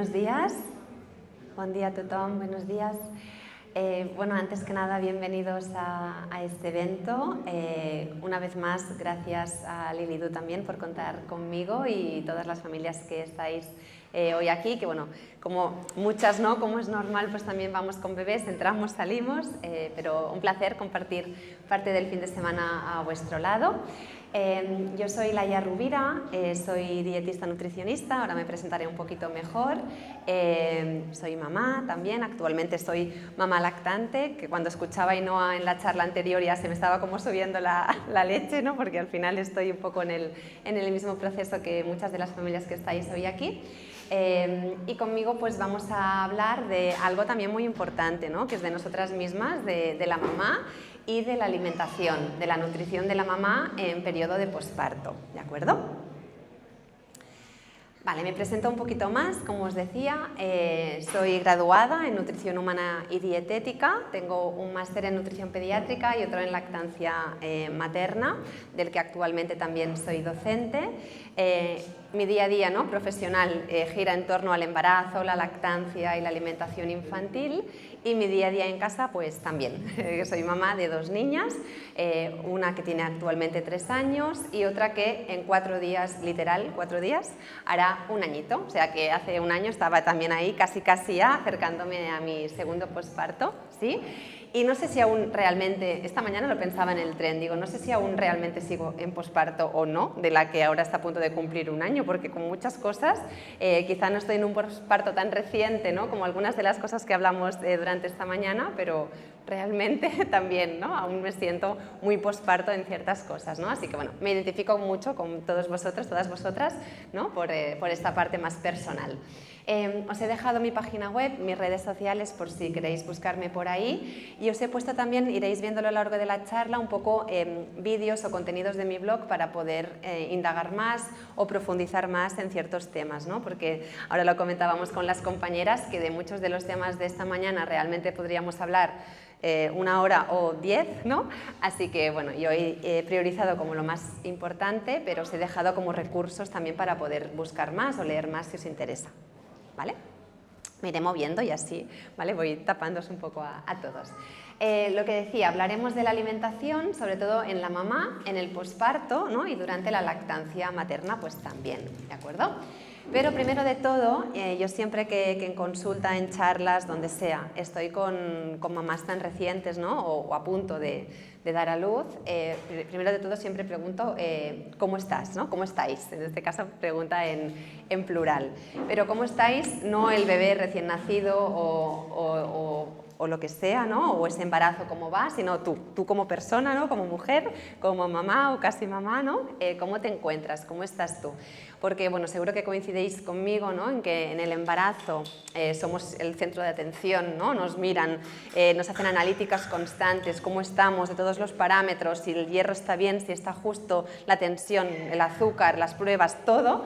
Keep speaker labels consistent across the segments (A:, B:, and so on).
A: buenos días. Bon dia a tothom, buenos días. Bueno, antes que nada, bienvenidos a este evento. Una vez más, gracias a Lilidu también por contar conmigo y todas las familias que estáis hoy aquí, que bueno, como muchas no, como es normal, pues también vamos con bebés, entramos, salimos, pero un placer compartir parte del fin de semana a vuestro lado. Yo soy Laia Rubira, soy dietista nutricionista, ahora me presentaré un poquito mejor. Soy mamá también, actualmente soy mamá lactante, que cuando escuchaba a Ainhoa en la charla anterior ya se me estaba como subiendo la leche, ¿no? Porque al final estoy un poco en el mismo proceso que muchas de las familias que estáis hoy aquí. Y conmigo pues vamos a hablar de algo también muy importante, ¿no? Que es de nosotras mismas, de la mamá y de la alimentación, de la nutrición de la mamá en periodo de posparto, ¿de acuerdo? Vale, me presento un poquito más, como os decía, soy graduada en nutrición humana y dietética, tengo un máster en nutrición pediátrica y otro en lactancia materna, del que actualmente también soy docente. Mi día a día, ¿no?, profesional gira en torno al embarazo, la lactancia y la alimentación infantil, y mi día a día en casa pues también. Soy mamá de 2 niñas, una que tiene actualmente 3 años y otra que en 4 días, literal 4 días, hará 1 añito, o sea que hace 1 año estaba también ahí casi ya acercándome a mi segundo posparto, ¿sí? Y no sé si aún realmente, esta mañana lo pensaba en el tren, digo, no sé si aún realmente sigo en posparto o no, de la que ahora está a punto de cumplir 1 año, porque con muchas cosas, quizá no estoy en un posparto tan reciente, ¿no?, como algunas de las cosas que hablamos durante esta mañana, pero realmente también, ¿no?, aún me siento muy posparto en ciertas cosas, ¿no? Así que bueno, me identifico mucho con todos vosotros, todas vosotras, ¿no?, por esta parte más personal. Os he dejado mi página web, mis redes sociales por si queréis buscarme por ahí, y os he puesto también, iréis viéndolo a lo largo de la charla, un poco vídeos o contenidos de mi blog para poder indagar más o profundizar más en ciertos temas, ¿no? Porque ahora lo comentábamos con las compañeras que de muchos de los temas de esta mañana realmente podríamos hablar 1 hora o 10, ¿no? Así que bueno, yo he priorizado como lo más importante, pero os he dejado como recursos también para poder buscar más o leer más si os interesa. ¿Vale? Me iré moviendo y así, ¿vale? Voy tapándoos un poco a todos. Lo que decía, hablaremos de la alimentación, sobre todo en la mamá, en el posparto, ¿no?, y durante la lactancia materna, pues también, ¿de acuerdo? Pero primero de todo, yo siempre que en consulta, en charlas, donde sea, estoy con mamás tan recientes, ¿no?, o a punto de dar a luz, primero de todo siempre pregunto ¿cómo estás?, ¿no? ¿Cómo estáis? En este caso pregunta en plural. Pero ¿cómo estáis? No el bebé recién nacido o lo que sea, ¿no?, o ese embarazo cómo va, sino tú como persona, ¿no?, como mujer, como mamá o casi mamá, ¿no? ¿Cómo te encuentras? ¿Cómo estás tú? Porque, bueno, seguro que coincidéis conmigo, ¿no?, en que en el embarazo somos el centro de atención, ¿no? Nos miran, nos hacen analíticas constantes, cómo estamos, de todos los parámetros, si el hierro está bien, si está justo, la tensión, el azúcar, las pruebas, todo.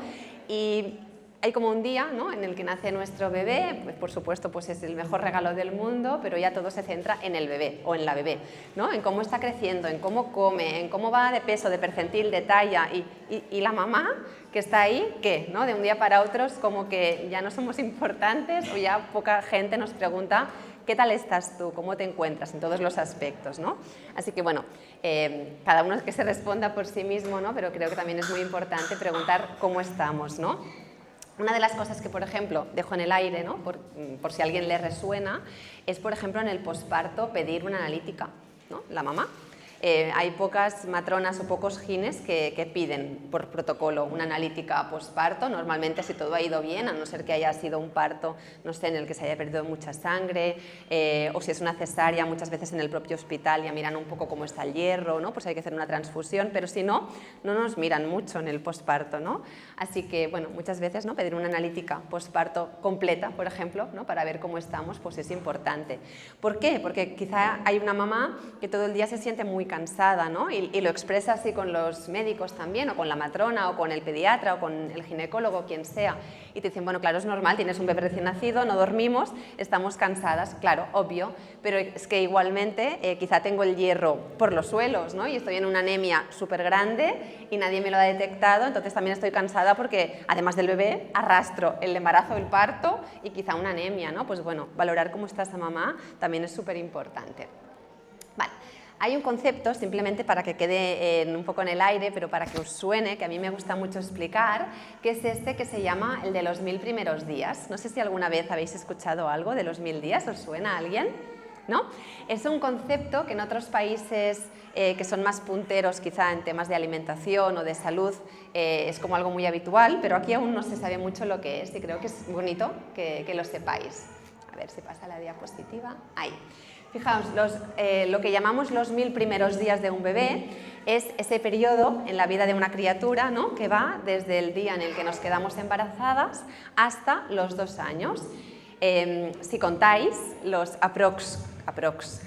A: Y hay como un día, ¿no?, en el que nace nuestro bebé, pues por supuesto pues es el mejor regalo del mundo, pero ya todo se centra en el bebé o en la bebé, ¿no?, en cómo está creciendo, en cómo come, en cómo va de peso, de percentil, de talla, y la mamá que está ahí, ¿qué?, ¿no? De un día para otro es como que ya no somos importantes o ya poca gente nos pregunta ¿qué tal estás tú? ¿Cómo te encuentras? En todos los aspectos, ¿no? Así que bueno, cada uno es que se responda por sí mismo, ¿no?, pero creo que también es muy importante preguntar cómo estamos, ¿no? Una de las cosas que, por ejemplo, dejo en el aire, ¿no?, por si a alguien le resuena, es, por ejemplo, en el posparto pedir una analítica, ¿no?, la mamá. Hay pocas matronas o pocos gines que piden por protocolo una analítica posparto, normalmente si todo ha ido bien, a no ser que haya sido un parto, no sé, en el que se haya perdido mucha sangre, o si es una cesárea, muchas veces en el propio hospital ya miran un poco cómo está el hierro, ¿no?, pues hay que hacer una transfusión, pero si no, no nos miran mucho en el posparto, ¿no? Así que, bueno, muchas veces, ¿no?, pedir una analítica posparto completa, por ejemplo, ¿no?, para ver cómo estamos, pues es importante. ¿Por qué? Porque quizá hay una mamá que todo el día se siente muy muy cansada, ¿no? Y lo expresa así con los médicos también, o con la matrona, o con el pediatra, o con el ginecólogo, quien sea. Y te dicen, bueno, claro, es normal, tienes un bebé recién nacido, no dormimos, estamos cansadas, claro, obvio, pero es que igualmente quizá tengo el hierro por los suelos, ¿no? Y estoy en una anemia súper grande y nadie me lo ha detectado, entonces también estoy cansada porque, además del bebé, arrastro el embarazo, el parto y quizá una anemia, ¿no? Pues bueno, valorar cómo está esa mamá también es súper importante. Vale. Hay un concepto, simplemente para que quede un poco en el aire, pero para que os suene, que a mí me gusta mucho explicar, que es este que se llama el de los 1000 primeros días. No sé si alguna vez habéis escuchado algo de los 1000 días, ¿os suena a alguien? ¿No? Es un concepto que en otros países que son más punteros quizá en temas de alimentación o de salud es como algo muy habitual, pero aquí aún no se sabe mucho lo que es y creo que es bonito que lo sepáis. A ver si pasa la diapositiva. Ahí. Fijaos, lo que llamamos los 1000 primeros días de un bebé es ese periodo en la vida de una criatura, ¿no? Que va desde el día en el que nos quedamos embarazadas hasta los 2 años. Si contáis los aprox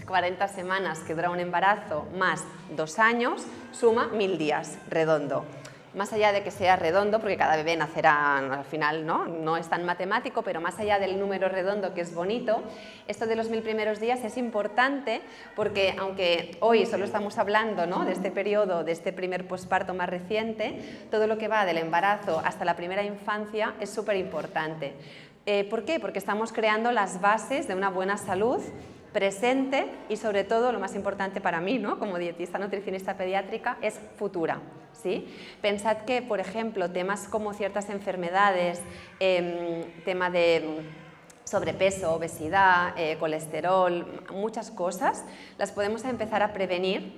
A: 40 semanas que dura un embarazo más 2 años, suma 1000 días, redondo. Más allá de que sea redondo, porque cada bebé nacerá al final, no es tan matemático, pero más allá del número redondo, que es bonito, esto de los 1000 primeros días es importante porque, aunque hoy solo estamos hablando, ¿no?, de este periodo, de este primer posparto más reciente, todo lo que va del embarazo hasta la primera infancia es súper importante. ¿Por qué? Porque estamos creando las bases de una buena salud presente y, sobre todo, lo más importante para mí, ¿no?, como dietista nutricionista pediátrica, es futura, ¿sí? Pensad que, por ejemplo, temas como ciertas enfermedades, tema de sobrepeso, obesidad, colesterol, muchas cosas, las podemos empezar a prevenir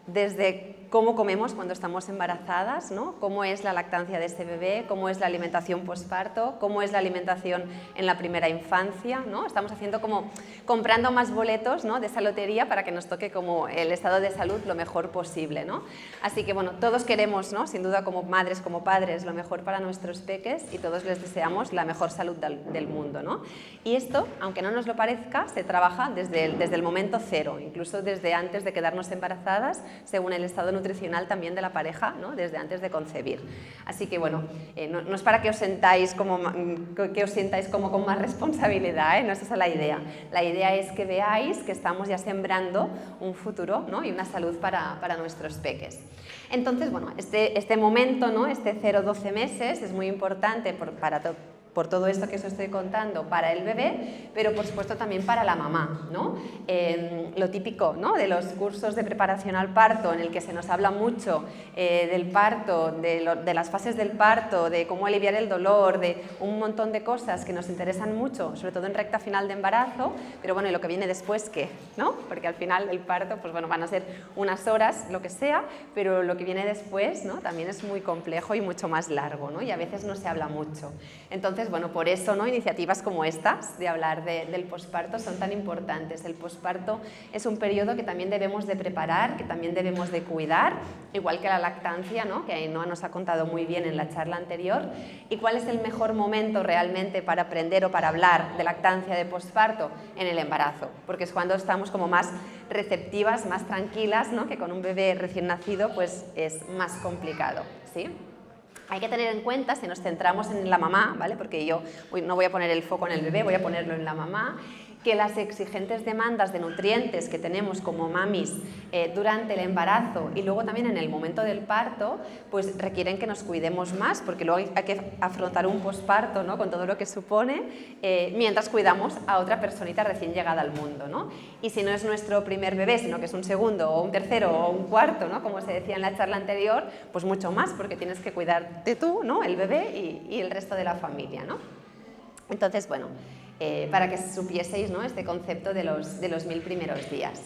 A: desde cómo comemos cuando estamos embarazadas, ¿no? Cómo es la lactancia de ese bebé, cómo es la alimentación posparto, cómo es la alimentación en la primera infancia, ¿no? Estamos haciendo como comprando más boletos, ¿no?, de esa lotería para que nos toque como el estado de salud lo mejor posible, ¿no? Así que bueno, todos queremos, ¿no?, sin duda, como madres, como padres, lo mejor para nuestros peques y todos les deseamos la mejor salud del mundo, ¿no? Y esto, aunque no nos lo parezca, se trabaja desde el momento cero, incluso desde antes de quedarnos embarazadas, según el estado nutricional también de la pareja, ¿no?, desde antes de concebir. Así que bueno, no es para que os sintáis como con más responsabilidad, no es esa la idea. La idea es que veáis que estamos ya sembrando un futuro, ¿no?, y una salud para nuestros peques. Entonces, bueno, este momento, ¿no?, este 0-12 meses es muy importante por todo esto que os estoy contando para el bebé, pero por supuesto también para la mamá, ¿no? Lo típico, ¿no?, de los cursos de preparación al parto, en el que se nos habla mucho del parto, de las fases del parto, de cómo aliviar el dolor, de un montón de cosas que nos interesan mucho, sobre todo en recta final de embarazo, pero bueno, ¿y lo que viene después qué?, ¿no? Porque al final el parto, pues bueno, van a ser unas horas, lo que sea, pero lo que viene después, ¿no?, también es muy complejo y mucho más largo, ¿no?, y a veces no se habla mucho. Entonces, bueno, por eso, ¿no?, iniciativas como estas, de hablar del posparto, son tan importantes. El posparto es un periodo que también debemos de preparar, que también debemos de cuidar, igual que la lactancia, ¿no?, que Ainhoa nos ha contado muy bien en la charla anterior. ¿Y cuál es el mejor momento realmente para aprender o para hablar de lactancia, de posparto? En el embarazo, porque es cuando estamos como más receptivas, más tranquilas, ¿no?, que con un bebé recién nacido pues es más complicado, ¿sí? Hay que tener en cuenta, si nos centramos en la mamá, ¿vale?, porque yo no voy a poner el foco en el bebé, voy a ponerlo en la mamá, que las exigentes demandas de nutrientes que tenemos como mamis durante el embarazo y luego también en el momento del parto, pues requieren que nos cuidemos más, porque luego hay que afrontar un posparto, ¿no?, con todo lo que supone, mientras cuidamos a otra personita recién llegada al mundo, ¿no? Y si no es nuestro primer bebé, sino que es un segundo o un tercero o un cuarto, ¿no?, como se decía en la charla anterior, pues mucho más, porque tienes que cuidarte tú, ¿no?, el bebé y el resto de la familia, ¿no? Entonces, bueno, para que supieseis, ¿no?, este concepto de los 1000 primeros días.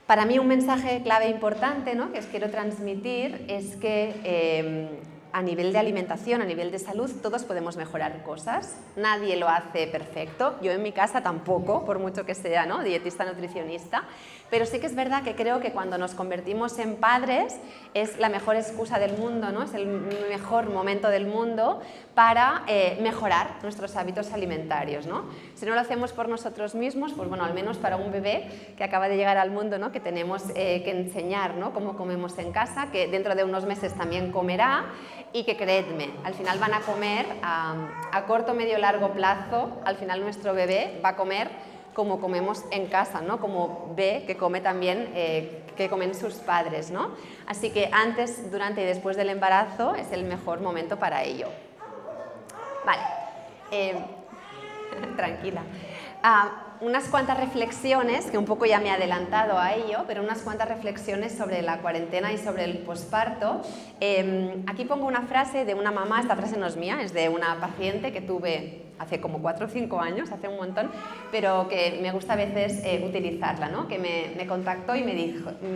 A: Para mí un mensaje clave importante, ¿no?, que os quiero transmitir es que a nivel de alimentación, a nivel de salud, todos podemos mejorar cosas. Nadie lo hace perfecto. Yo en mi casa tampoco, por mucho que sea, ¿no?, dietista, nutricionista. Pero sí que es verdad que creo que cuando nos convertimos en padres es la mejor excusa del mundo, ¿no? Es el mejor momento del mundo para mejorar nuestros hábitos alimentarios, ¿no? Si no lo hacemos por nosotros mismos, pues bueno, al menos para un bebé que acaba de llegar al mundo, ¿no?, que tenemos que enseñar, ¿no?, cómo comemos en casa, que dentro de unos meses también comerá, y que creedme, al final van a comer a corto, medio, largo plazo. Al final nuestro bebé va a comer como comemos en casa, ¿no?, como ve que come también, que comen sus padres, ¿no? Así que antes, durante y después del embarazo es el mejor momento para ello. Vale, tranquila. Unas cuantas reflexiones, que un poco ya me he adelantado a ello, pero unas cuantas reflexiones sobre la cuarentena y sobre el posparto. Aquí pongo una frase de una mamá. Esta frase no es mía, es de una paciente que tuve hace como 4 o 5 años, hace un montón, pero que me gusta a veces utilizarla, ¿no? Que me contactó y me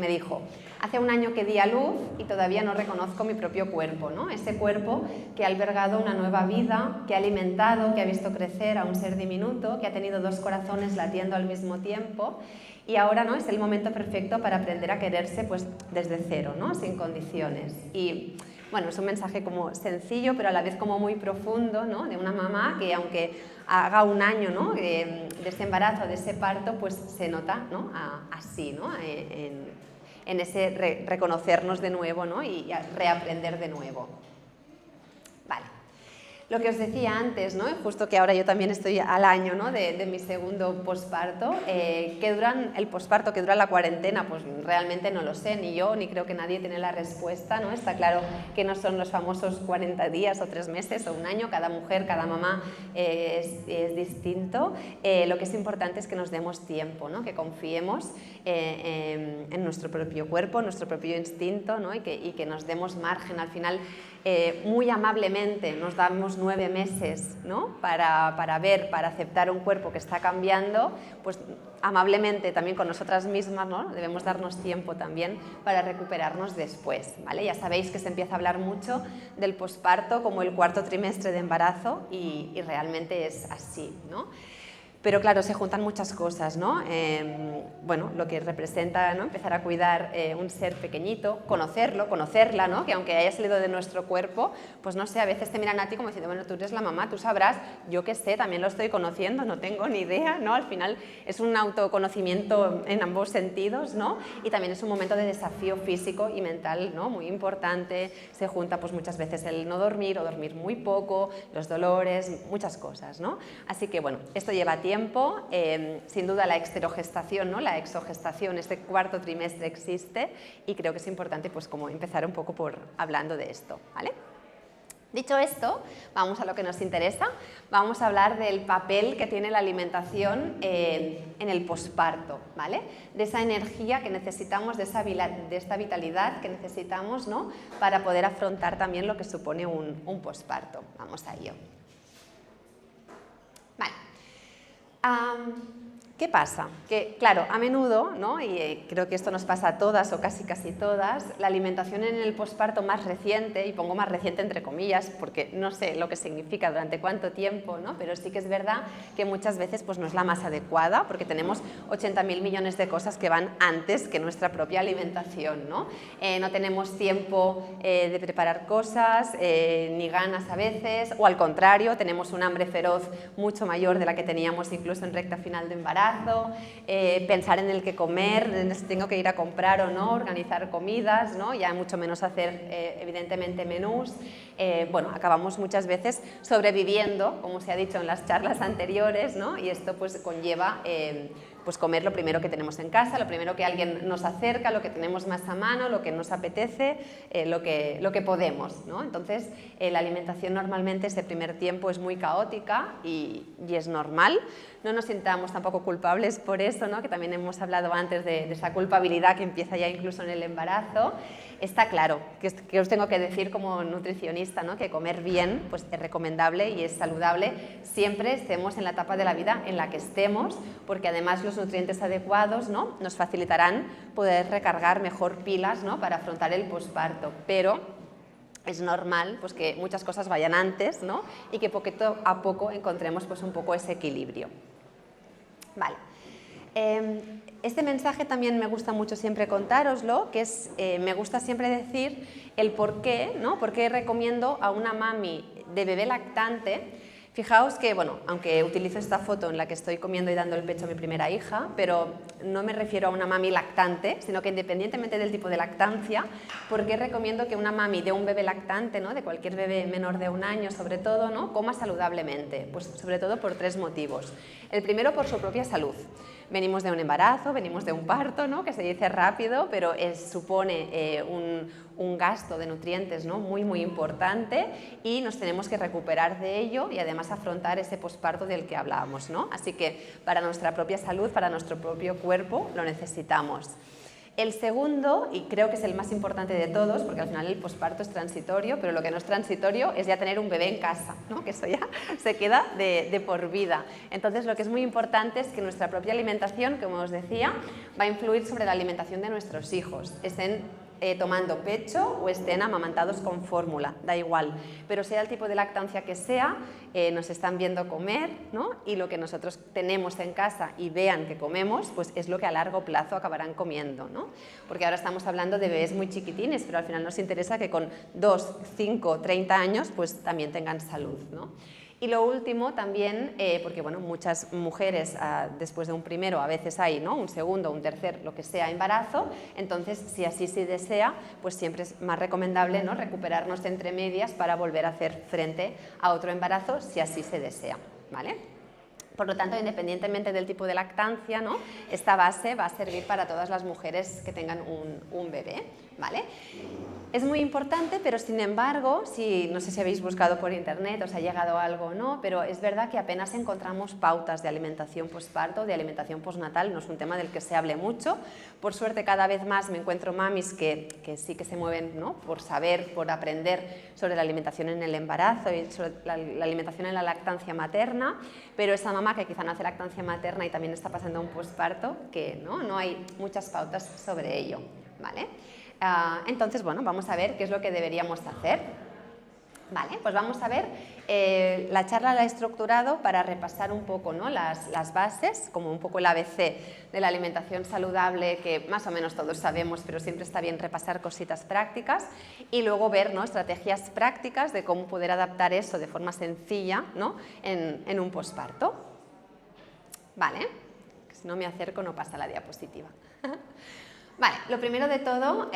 A: dijo: hace un año que di a luz y todavía no reconozco mi propio cuerpo, ¿no? Ese cuerpo que ha albergado una nueva vida, que ha alimentado, que ha visto crecer a un ser diminuto, que ha tenido 2 corazones latiendo al mismo tiempo, y ahora, ¿no?, es el momento perfecto para aprender a quererse, pues desde cero, ¿no?, sin condiciones. Y bueno, es un mensaje como sencillo, pero a la vez como muy profundo, ¿no?, de una mamá que, aunque haga un año, ¿no?, de ese embarazo, de ese parto, pues se nota, ¿no?, así, ¿no?, en ese reconocernos de nuevo, ¿no?, y reaprender de nuevo. Vale. Lo que os decía antes, ¿no?, justo que ahora yo también estoy al año, ¿no?, de mi segundo posparto, ¿qué duran el posparto, qué dura la cuarentena? Pues realmente no lo sé, ni yo, ni creo que nadie tiene la respuesta, ¿no? Está claro que no son los famosos 40 días o 3 meses o un año, cada mujer, cada mamá es distinto. Lo que es importante es que nos demos tiempo, ¿no?, que confiemos en nuestro propio cuerpo, en nuestro propio instinto, ¿no?, y que nos demos margen. Al final, muy amablemente nos damos 9 meses, ¿no?, para ver, para aceptar un cuerpo que está cambiando, pues amablemente también con nosotras mismas, ¿no?, debemos darnos tiempo también para recuperarnos después, ¿vale? Ya sabéis que se empieza a hablar mucho del posparto como el 4º trimestre de embarazo y realmente es así, ¿no? Pero claro, se juntan muchas cosas, ¿no? Bueno, lo que representa, ¿no?, empezar a cuidar un ser pequeñito, conocerlo, conocerla, ¿no?, que aunque haya salido de nuestro cuerpo, pues no sé, a veces te miran a ti como diciendo: bueno, tú eres la mamá, tú sabrás, yo qué sé, también lo estoy conociendo, no tengo ni idea, ¿no? Al final es un autoconocimiento en ambos sentidos, ¿no? Y también es un momento de desafío físico y mental, ¿no?, muy importante. Se junta pues muchas veces el no dormir o dormir muy poco, los dolores, muchas cosas, ¿no? Así que bueno, esto lleva tiempo. Sin duda la exterogestación, ¿no?, la exogestación, este 4º trimestre existe, y creo que es importante pues como empezar un poco hablando de esto, ¿vale? Dicho esto, vamos a lo que nos interesa. Vamos a hablar del papel que tiene la alimentación en el posparto, ¿vale? De esa energía que necesitamos, de esta vitalidad que necesitamos, ¿no?, para poder afrontar también lo que supone un posparto. Vamos a ello. Vale. ¿Qué pasa? Que, claro, a menudo, ¿no?, y creo que esto nos pasa a todas o casi todas, la alimentación en el posparto más reciente, y pongo más reciente entre comillas porque no sé lo que significa durante cuánto tiempo, ¿no?, pero sí que es verdad que muchas veces pues no es la más adecuada, porque tenemos 80.000 millones de cosas que van antes que nuestra propia alimentación, ¿no? No tenemos tiempo de preparar cosas, ni ganas a veces, o al contrario, tenemos un hambre feroz mucho mayor de la que teníamos incluso en recta final de embarazo. Pensar en el que comer, en si tengo que ir a comprar o no, organizar comidas, ¿no?, ya mucho menos hacer evidentemente menús. Bueno, acabamos muchas veces sobreviviendo, como se ha dicho en las charlas anteriores, ¿no?, y esto pues conlleva pues comer lo primero que tenemos en casa, lo primero que alguien nos acerca, lo que tenemos más a mano, lo que nos apetece, lo que podemos, ¿no? Entonces, la alimentación normalmente ese primer tiempo es muy caótica y es normal. No nos sintamos tampoco culpables por eso, ¿no?, que también hemos hablado antes de esa culpabilidad que empieza ya incluso en el embarazo. Está claro que os tengo que decir como nutricionista, ¿no?, que comer bien pues es recomendable y es saludable siempre estemos en la etapa de la vida en la que estemos, porque además los nutrientes adecuados, ¿no?, nos facilitarán poder recargar mejor pilas, ¿no?, para afrontar el posparto. Pero es normal pues, que muchas cosas vayan antes, ¿no? Y que poquito a poco encontremos pues, un poco ese equilibrio. Vale. Este mensaje también me gusta mucho siempre contároslo, que es, me gusta siempre decir el por qué, ¿no? Por qué recomiendo a una mami de bebé lactante. Fijaos que, bueno, aunque utilizo esta foto en la que estoy comiendo y dando el pecho a mi primera hija, pero no me refiero a una mami lactante, sino que independientemente del tipo de lactancia, ¿por qué recomiendo que una mami de un bebé lactante, ¿no? De cualquier bebé menor de 1 año sobre todo, ¿no? Coma saludablemente? Pues sobre todo por 3 motivos. El primero, por su propia salud. Venimos de un embarazo, venimos de un parto, ¿no? Que se dice rápido, pero supone un gasto de nutrientes, ¿no? muy importante, y nos tenemos que recuperar de ello y además afrontar ese posparto del que hablábamos, ¿no? Así que para nuestra propia salud, para nuestro propio cuerpo, lo necesitamos. El segundo, y creo que es el más importante de todos, porque al final el posparto es transitorio, pero lo que no es transitorio es ya tener un bebé en casa, ¿no? Que eso ya se queda de por vida. Entonces, lo que es muy importante es que nuestra propia alimentación, como os decía, va a influir sobre la alimentación de nuestros hijos, estén tomando pecho o estén amamantados con fórmula, da igual, pero sea el tipo de lactancia que sea, nos están viendo comer, ¿no? Y lo que nosotros tenemos en casa y vean que comemos, pues es lo que a largo plazo acabarán comiendo, ¿no? Porque ahora estamos hablando de bebés muy chiquitines, pero al final nos interesa que con 2, 5, 30 años pues también tengan salud, ¿no? Y lo último también, porque bueno, muchas mujeres después de un primero a veces hay, ¿no? Un segundo, un tercer, lo que sea, embarazo, entonces si así se desea, pues siempre es más recomendable, ¿no? Recuperarnos entre medias para volver a hacer frente a otro embarazo si así se desea, ¿vale? Por lo tanto, independientemente del tipo de lactancia, ¿no? Esta base va a servir para todas las mujeres que tengan un bebé, ¿vale? Es muy importante, pero sin embargo, no sé si habéis buscado por internet, os ha llegado algo o no, pero es verdad que apenas encontramos pautas de alimentación posparto, de alimentación postnatal, no es un tema del que se hable mucho. Por suerte, cada vez más me encuentro mamis que sí que se mueven, ¿no? Por saber, por aprender sobre la alimentación en el embarazo y sobre la alimentación en la lactancia materna, pero esa mamá que quizá no hace lactancia materna y también está pasando un posparto, que no hay muchas pautas sobre ello, ¿vale? Entonces, bueno, vamos a ver qué es lo que deberíamos hacer. Vale, pues vamos a ver, la charla la he estructurado para repasar un poco, ¿no? las bases, como un poco el ABC de la alimentación saludable, que más o menos todos sabemos, pero siempre está bien repasar cositas prácticas, y luego ver, ¿no? Estrategias prácticas de cómo poder adaptar eso de forma sencilla, ¿no? en un posparto. Vale, que si no me acerco no pasa la diapositiva. Vale, lo primero de todo,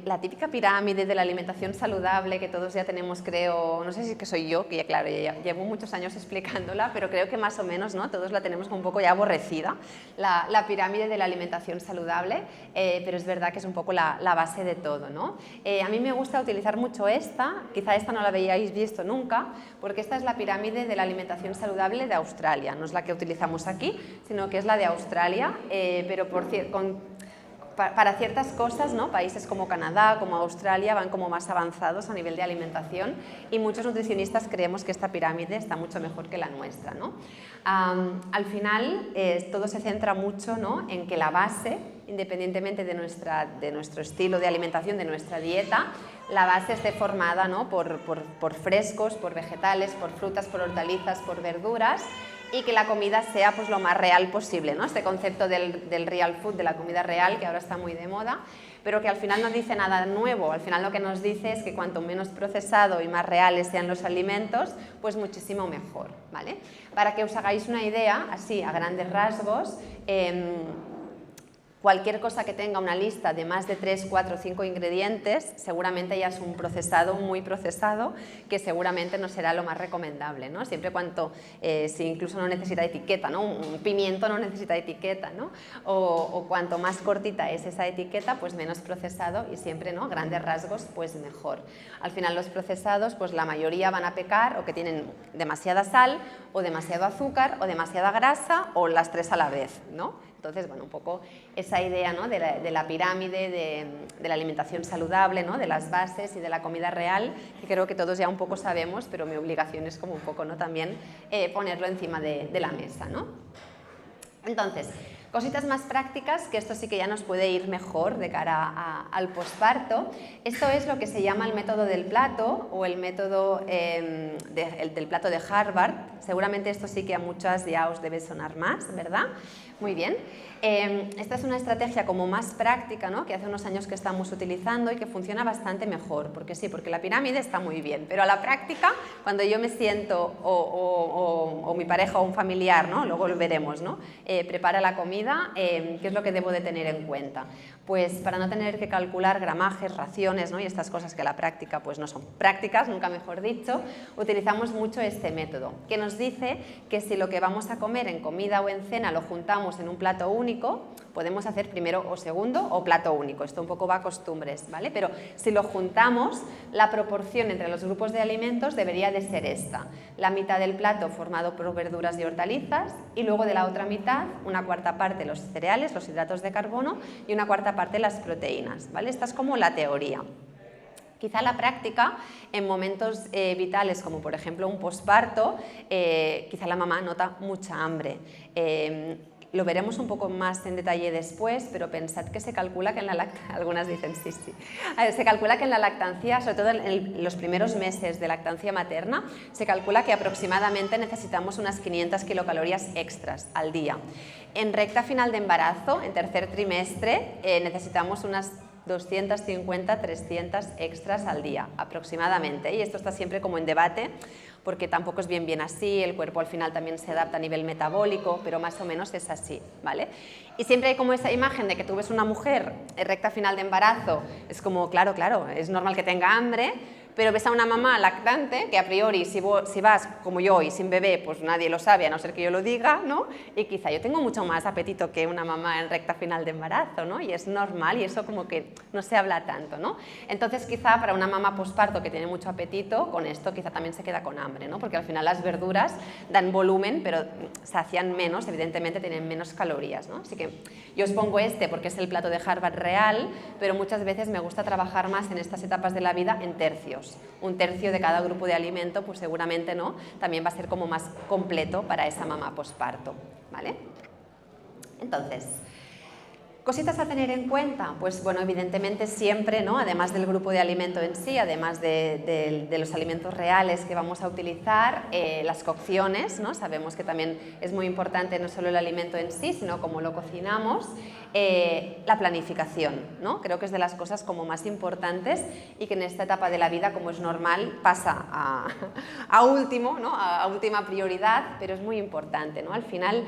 A: la típica pirámide de la alimentación saludable que todos ya tenemos, creo, no sé si es que soy yo, que ya claro, ya llevo muchos años explicándola, pero creo que más o menos, ¿no? Todos la tenemos un poco ya aborrecida, la pirámide de la alimentación saludable, pero es verdad que es un poco la base de todo, ¿no? A mí me gusta utilizar mucho esta, quizá esta no la habíais visto nunca, porque esta es la pirámide de la alimentación saludable de Australia, no es la que utilizamos aquí, sino que es la de Australia, pero para ciertas cosas, ¿no? Países como Canadá, como Australia, van como más avanzados a nivel de alimentación, y muchos nutricionistas creemos que esta pirámide está mucho mejor que la nuestra, ¿no? Al final, todo se centra mucho, ¿no? En que la base, independientemente de nuestro estilo de alimentación, de nuestra dieta, la base esté formada, ¿no? por frescos, por vegetales, por frutas, por hortalizas, por verduras, y que la comida sea pues lo más real posible, ¿no? Este concepto del real food, de la comida real, que ahora está muy de moda, pero que al final no dice nada nuevo. Al final lo que nos dice es que cuanto menos procesado y más reales sean los alimentos, pues muchísimo mejor, ¿vale? Para que os hagáis una idea, así a grandes rasgos, cualquier cosa que tenga una lista de más de 3, 4, 5 ingredientes, seguramente ya es un procesado, muy procesado, que seguramente no será lo más recomendable, ¿no? Siempre si incluso no necesita etiqueta, ¿no? Un pimiento no necesita etiqueta, ¿no? O cuanto más cortita es esa etiqueta, pues menos procesado, y siempre, ¿no? Grandes rasgos, pues mejor. Al final los procesados, pues la mayoría van a pecar o que tienen demasiada sal, o demasiado azúcar, o demasiada grasa, o las 3 a la vez, ¿no? Entonces, bueno, un poco esa idea, ¿no? de la pirámide, de la alimentación saludable, ¿no? De las bases y de la comida real, que creo que todos ya un poco sabemos, pero mi obligación es como un poco, ¿no? También ponerlo encima de la mesa, ¿no? Entonces, Cositas más prácticas, que esto sí que ya nos puede ir mejor de cara al posparto. Esto es lo que se llama el método del plato o el método del plato de Harvard. Seguramente esto sí que a muchas ya os debe sonar más, ¿verdad? Muy bien. Esta es una estrategia como más práctica, ¿no? Que hace unos años que estamos utilizando y que funciona bastante mejor, porque sí, porque la pirámide está muy bien, pero a la práctica, cuando yo me siento o mi pareja o un familiar, ¿no? Luego lo veremos, ¿no? Prepara la comida, ¿qué es lo que debo de tener en cuenta? Pues para no tener que calcular gramajes, raciones, ¿no? Y estas cosas que a la práctica pues no son prácticas, nunca mejor dicho, utilizamos mucho este método, que nos dice que si lo que vamos a comer en comida o en cena lo juntamos en un plato único, podemos hacer primero o segundo o plato único, esto un poco va a costumbres, ¿vale? Pero si lo juntamos, la proporción entre los grupos de alimentos debería de ser esta, la mitad del plato formado por verduras y hortalizas y luego de la otra mitad una cuarta parte los cereales, los hidratos de carbono y una cuarta parte las proteínas, ¿vale? Esta es como la teoría. Quizá la práctica, en momentos vitales como por ejemplo un posparto, quizá la mamá nota mucha hambre. Lo veremos un poco más en detalle después, pero pensad que se calcula que en la lactancia, algunas dicen sí, se calcula que en la lactancia, sobre todo en los primeros meses de lactancia materna, se calcula que aproximadamente necesitamos unas 500 kilocalorías extras al día. En recta final de embarazo, en tercer trimestre, necesitamos unas 250, 300 extras al día aproximadamente, y esto está siempre como en debate porque tampoco es bien así, el cuerpo al final también se adapta a nivel metabólico, pero más o menos es así, ¿vale? Y siempre hay como esa imagen de que tú ves una mujer en recta final de embarazo, es como, claro, es normal que tenga hambre, pero ves a una mamá lactante que a priori si vas como yo y sin bebé, pues nadie lo sabe a no ser que yo lo diga, ¿no? Y quizá yo tengo mucho más apetito que una mamá en recta final de embarazo, ¿no? Y es normal y eso como que no se habla tanto, ¿no? Entonces quizá para una mamá posparto que tiene mucho apetito, con esto quizá también se queda con hambre, ¿no? Porque al final las verduras dan volumen, pero sacian menos, evidentemente tienen menos calorías, ¿no? Así que yo os pongo este porque es el plato de Harvard real, pero muchas veces me gusta trabajar más en estas etapas de la vida en tercios. Un tercio de cada grupo de alimento, pues seguramente no, también va a ser como más completo para esa mamá posparto, ¿vale? Entonces, cositas a tener en cuenta, pues bueno, evidentemente siempre, ¿no? Además del grupo de alimento en sí, además de los alimentos reales que vamos a utilizar, las cocciones, ¿no? Sabemos que también es muy importante no solo el alimento en sí, sino cómo lo cocinamos, la planificación, ¿no? Creo que es de las cosas como más importantes y que en esta etapa de la vida, como es normal, pasa a último, ¿no? A última prioridad, pero es muy importante, ¿no? Al final,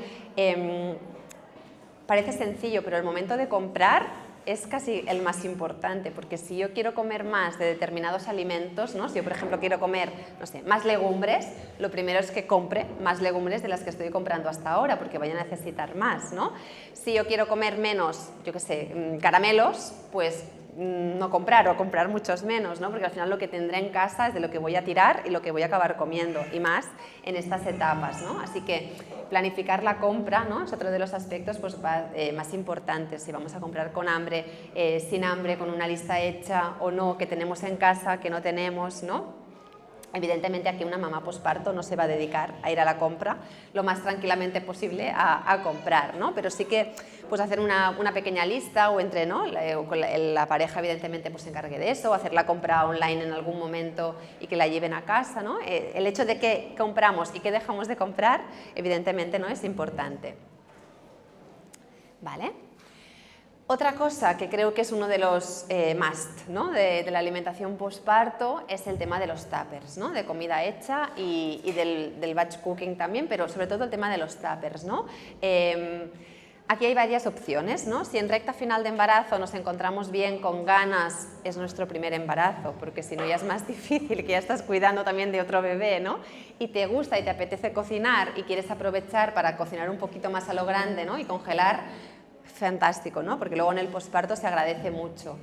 A: parece sencillo, pero el momento de comprar es casi el más importante, porque si yo quiero comer más de determinados alimentos, ¿no? Si yo, por ejemplo, quiero comer, no sé, más legumbres, lo primero es que compre más legumbres de las que estoy comprando hasta ahora, porque voy a necesitar más, ¿no? Si yo quiero comer menos, yo qué sé, caramelos, pues no comprar o comprar muchos menos, ¿no? Porque al final lo que tendré en casa es de lo que voy a tirar y lo que voy a acabar comiendo, y más en estas etapas, ¿no? Así que planificar la compra, ¿no? Es otro de los aspectos pues, más importantes, si vamos a comprar con hambre, sin hambre, con una lista hecha o no, que tenemos en casa, que no tenemos, ¿no? Evidentemente aquí una mamá posparto no se va a dedicar a ir a la compra lo más tranquilamente posible a comprar, ¿no? Pero sí que pues hacer una pequeña lista o entre, ¿no? La pareja evidentemente pues se encargue de eso, o hacer la compra online en algún momento y que la lleven a casa, ¿no? El hecho de que compramos y que dejamos de comprar evidentemente no es importante, ¿vale? Otra cosa que creo que es uno de los must, ¿no? de la alimentación posparto es el tema de los tuppers, ¿no? De comida hecha y del batch cooking también, pero sobre todo el tema de los tuppers, ¿no? Aquí hay varias opciones, ¿no? Si en recta final de embarazo nos encontramos bien, con ganas, es nuestro primer embarazo, porque si no ya es más difícil, que ya estás cuidando también de otro bebé, ¿no? Y te gusta y te apetece cocinar y quieres aprovechar para cocinar un poquito más a lo grande, ¿no? Y congelar, fantástico, ¿no? Porque luego en el posparto se agradece mucho.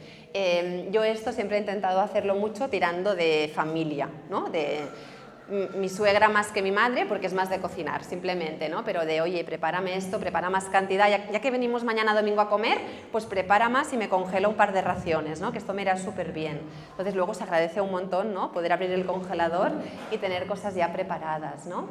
A: Yo esto siempre he intentado hacerlo mucho tirando de familia, ¿no? De mi suegra más que mi madre, porque es más de cocinar, simplemente, ¿no? Pero de, oye, prepárame esto, prepara más cantidad, ya que venimos mañana domingo a comer, pues prepara más y me congelo un par de raciones, ¿no? Que esto me irá súper bien. Entonces luego se agradece un montón, ¿no? Poder abrir el congelador y tener cosas ya preparadas, ¿no?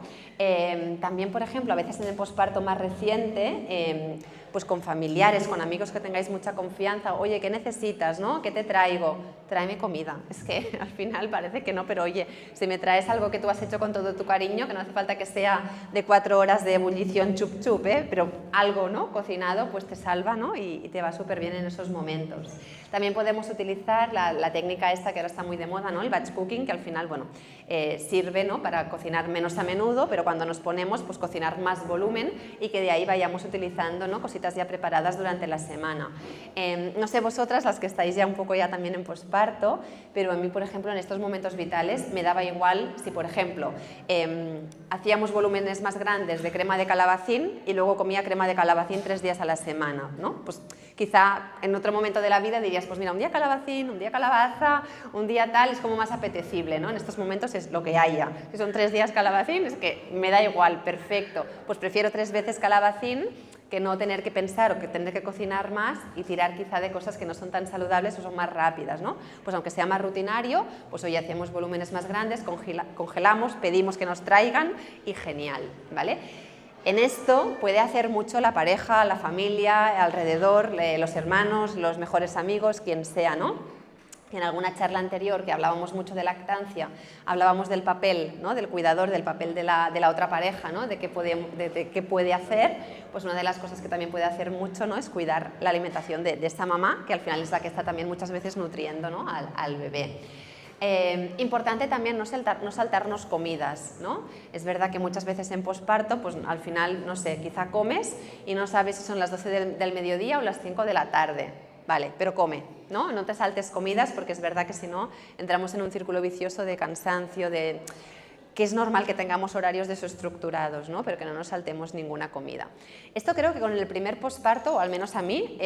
A: También, por ejemplo, a veces en el posparto más reciente, pues con familiares, con amigos que tengáis mucha confianza, oye, ¿qué necesitas, no? ¿Qué te traigo? Tráeme comida. Es que al final parece que no, pero oye, si me traes algo que tú has hecho con todo tu cariño, que no hace falta que sea de 4 horas de ebullición chup chup, pero algo, ¿no? Cocinado, pues te salva, ¿no? Y te va súper bien en esos momentos. También podemos utilizar la técnica esta que ahora está muy de moda, ¿no? El batch cooking, que al final, bueno, sirve, ¿no? Para cocinar menos a menudo, pero cuando nos ponemos, pues cocinar más volumen y que de ahí vayamos utilizando, ¿no? Cositas ya preparadas durante la semana. No sé vosotras, las que estáis ya un poco ya también en posparto, pero a mí, por ejemplo, en estos momentos vitales me daba igual si, por ejemplo, hacíamos volúmenes más grandes de crema de calabacín y luego comía crema de calabacín 3 días a la semana, ¿no? Pues quizá en otro momento de la vida dirías, pues mira, un día calabacín, un día calabaza, un día tal, es como más apetecible, ¿no? En estos momentos es lo que haya. Si son 3 días calabacín, es que me da igual, perfecto. Pues prefiero 3 veces calabacín que no tener que pensar o que tener que cocinar más y tirar quizá de cosas que no son tan saludables o son más rápidas, ¿no? Pues aunque sea más rutinario, pues hoy hacemos volúmenes más grandes, congelamos, pedimos que nos traigan y genial, ¿vale? En esto puede hacer mucho la pareja, la familia, alrededor, los hermanos, los mejores amigos, quien sea, ¿no? En alguna charla anterior que hablábamos mucho de lactancia, hablábamos del papel, ¿no? Del cuidador, del papel de la otra pareja, ¿no? de qué puede hacer, pues una de las cosas que también puede hacer mucho, ¿no? Es cuidar la alimentación de esta mamá, que al final es la que está también muchas veces nutriendo, ¿no? al bebé. Importante también no saltarnos comidas, ¿no? Es verdad que muchas veces en posparto, pues al final, no sé, quizá comes y no sabes si son las 12 del mediodía o las 5 de la tarde. Vale, pero come, ¿no? No te saltes comidas porque es verdad que si no entramos en un círculo vicioso de cansancio, que es normal que tengamos horarios desestructurados, ¿no? Pero que no nos saltemos ninguna comida. Esto creo que con el primer posparto, o al menos a mí,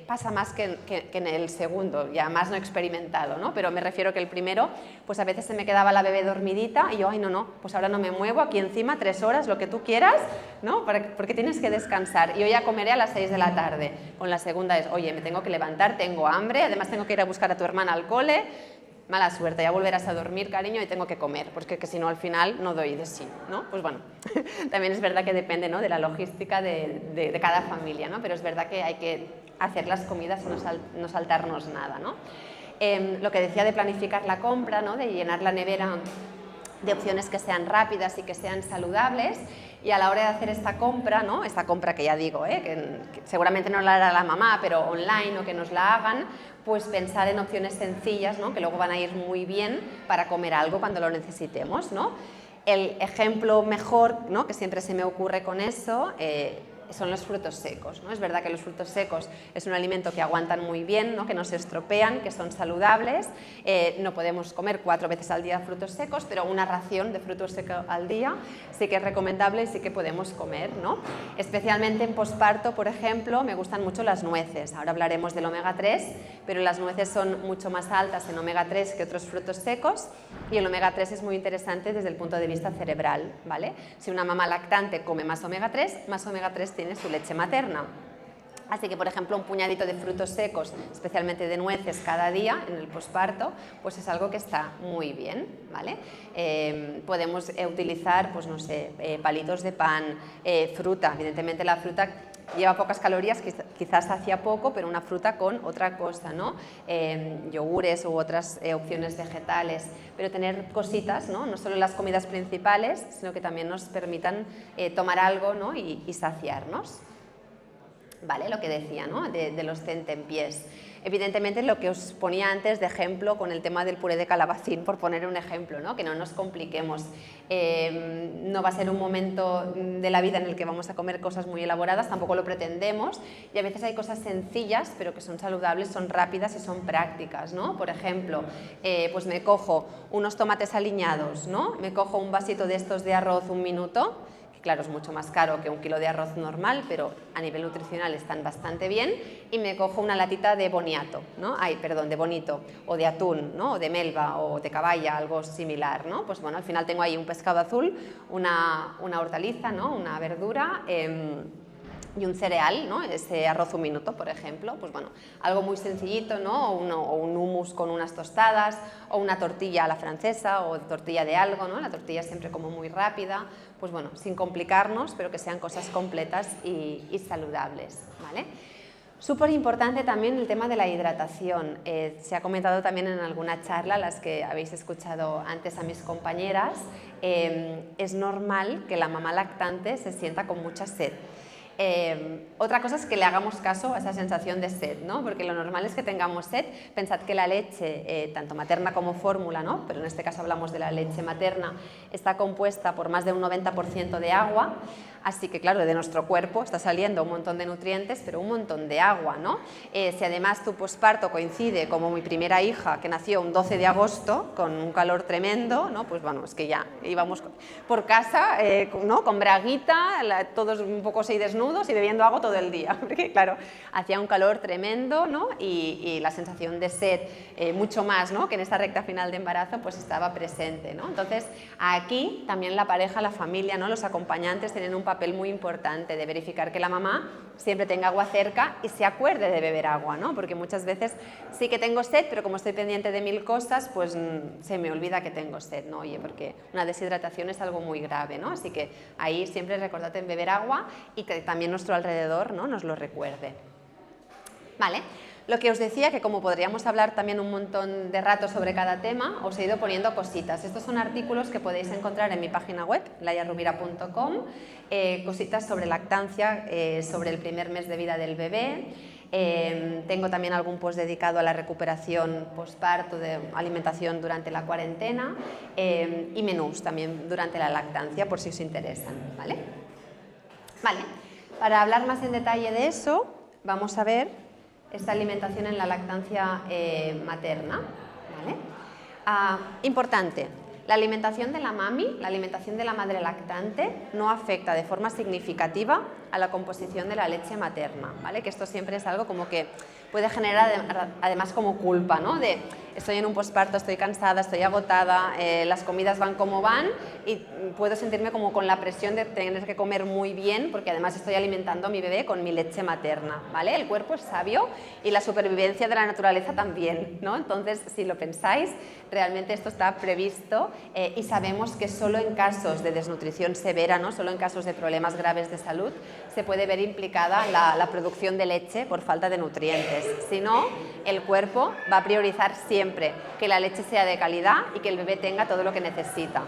A: pasa más que en el segundo, ya más no experimentado, ¿no? Pero me refiero que el primero, pues a veces se me quedaba la bebé dormidita y yo, ay, no, pues ahora no me muevo, aquí encima 3 horas, lo que tú quieras, ¿no? Porque tienes que descansar. Y hoy ya comeré a las 6 de la tarde. Con la segunda es, oye, me tengo que levantar, tengo hambre, además tengo que ir a buscar a tu hermana al cole. Mala suerte, ya volverás a dormir, cariño, y tengo que comer, porque que si no al final no doy de sí, ¿no? Pues bueno, también es verdad que depende, ¿no? De la logística de cada familia, ¿no? Pero es verdad que hay que hacer las comidas y no saltarnos nada, ¿no? Lo que decía de planificar la compra, ¿no? De llenar la nevera de opciones que sean rápidas y que sean saludables, y a la hora de hacer esta compra, ¿no? Esta compra que ya digo, que seguramente no la hará la mamá, pero online o que nos la hagan, pues pensar en opciones sencillas, ¿no? Que luego van a ir muy bien para comer algo cuando lo necesitemos, ¿no? El ejemplo mejor, ¿no? Que siempre se me ocurre con eso, son los frutos secos, ¿no? Es verdad que los frutos secos es un alimento que aguantan muy bien, ¿no? Que no se estropean, que son saludables. No podemos comer 4 veces al día frutos secos, pero una ración de frutos secos al día sí que es recomendable y sí que podemos comer, ¿no? Especialmente en posparto, por ejemplo, me gustan mucho las nueces. Ahora hablaremos del omega 3, pero las nueces son mucho más altas en omega 3 que otros frutos secos, y el omega 3 es muy interesante desde el punto de vista cerebral, ¿vale? Si una mamá lactante come más omega 3 tiene su leche materna. Así que, por ejemplo, un puñadito de frutos secos, especialmente de nueces, cada día en el posparto, pues es algo que está muy bien, ¿vale? Podemos utilizar, pues no sé, palitos de pan, fruta. Evidentemente la fruta lleva pocas calorías, quizás hacía poco, pero una fruta con otra cosa, ¿no? Yogures u otras opciones vegetales, pero tener cositas, ¿no? No solo las comidas principales, sino que también nos permitan tomar algo, ¿no? y saciarnos. Vale, lo que decía, ¿no? de los tentempiés. Evidentemente lo que os ponía antes de ejemplo con el tema del puré de calabacín, por poner un ejemplo, ¿no? Que no nos compliquemos. No va a ser un momento de la vida en el que vamos a comer cosas muy elaboradas, tampoco lo pretendemos, y a veces hay cosas sencillas pero que son saludables, son rápidas y son prácticas, ¿no? Por ejemplo, pues me cojo unos tomates aliñados, ¿no? Me cojo un vasito de estos de arroz 1 minuto, claro, es mucho más caro que 1 kilo de arroz normal, pero a nivel nutricional están bastante bien, y me cojo una latita de boniato, ¿no? De bonito, o de atún, ¿no? O de melva, o de caballa, algo similar, ¿no? Pues bueno, al final tengo ahí un pescado azul, una hortaliza, ¿no? Una verdura, y un cereal, ¿no? Ese arroz un minuto, por ejemplo, pues bueno, algo muy sencillito, ¿no? O un hummus con unas tostadas, o una tortilla a la francesa, o tortilla de algo, ¿no? La tortilla siempre como muy rápida, pues bueno, sin complicarnos, pero que sean cosas completas y saludables, ¿vale? Súper importante también el tema de la hidratación. Se ha comentado también en alguna charla, las que habéis escuchado antes a mis compañeras, es normal que la mamá lactante se sienta con mucha sed. Otra cosa es que le hagamos caso a esa sensación de sed, ¿no? Porque lo normal es que tengamos sed. Pensad que la leche, tanto materna como fórmula, ¿no? Pero en este caso hablamos de la leche materna, está compuesta por más de un 90% de agua, así que claro, de nuestro cuerpo está saliendo un montón de nutrientes, pero un montón de agua, ¿no? Si además tu posparto coincide como mi primera hija, que nació un 12 de agosto, con un calor tremendo, ¿no? Pues bueno, es que ya íbamos por casa, ¿no? Con braguita, todos un poco así desnudos y bebiendo agua todo el día, porque claro, hacía un calor tremendo, ¿no? Y la sensación de sed mucho más, ¿no? Que en esta recta final de embarazo pues estaba presente, ¿no? Entonces aquí también la pareja, la familia, ¿no? Los acompañantes tienen un papel muy importante de verificar que la mamá siempre tenga agua cerca y se acuerde de beber agua, ¿no? Porque muchas veces sí que tengo sed, pero como estoy pendiente de mil cosas, pues se me olvida que tengo sed, ¿no? Oye, porque una deshidratación es algo muy grave, ¿no? Así que ahí siempre recordad en beber agua y que también nuestro alrededor, ¿no? Nos lo recuerde. Vale. Lo que os decía, que como podríamos hablar también un montón de rato sobre cada tema, os he ido poniendo cositas. Estos son artículos que podéis encontrar en mi página web, layarubira.com, cositas sobre lactancia, sobre el primer mes de vida del bebé. Tengo también algún post dedicado a la recuperación posparto, de alimentación durante la cuarentena y menús también durante la lactancia, por si os interesan, ¿vale? Vale, para hablar más en detalle de eso, vamos a ver esta alimentación en la lactancia materna, ¿vale? Importante, la alimentación de la mami, la alimentación de la madre lactante, no afecta de forma significativa a la composición de la leche materna, ¿vale? Que esto siempre es algo como que puede generar además como culpa, ¿no? De estoy en un posparto, estoy cansada, estoy agotada, las comidas van como van y puedo sentirme como con la presión de tener que comer muy bien porque además estoy alimentando a mi bebé con mi leche materna, ¿vale? El cuerpo es sabio y la supervivencia de la naturaleza también, ¿no? Entonces, si lo pensáis, realmente esto está previsto y sabemos que solo en casos de desnutrición severa, ¿no? Solo en casos de problemas graves de salud, se puede ver implicada la producción de leche por falta de nutrientes. Si no, el cuerpo va a priorizar siempre que la leche sea de calidad y que el bebé tenga todo lo que necesita.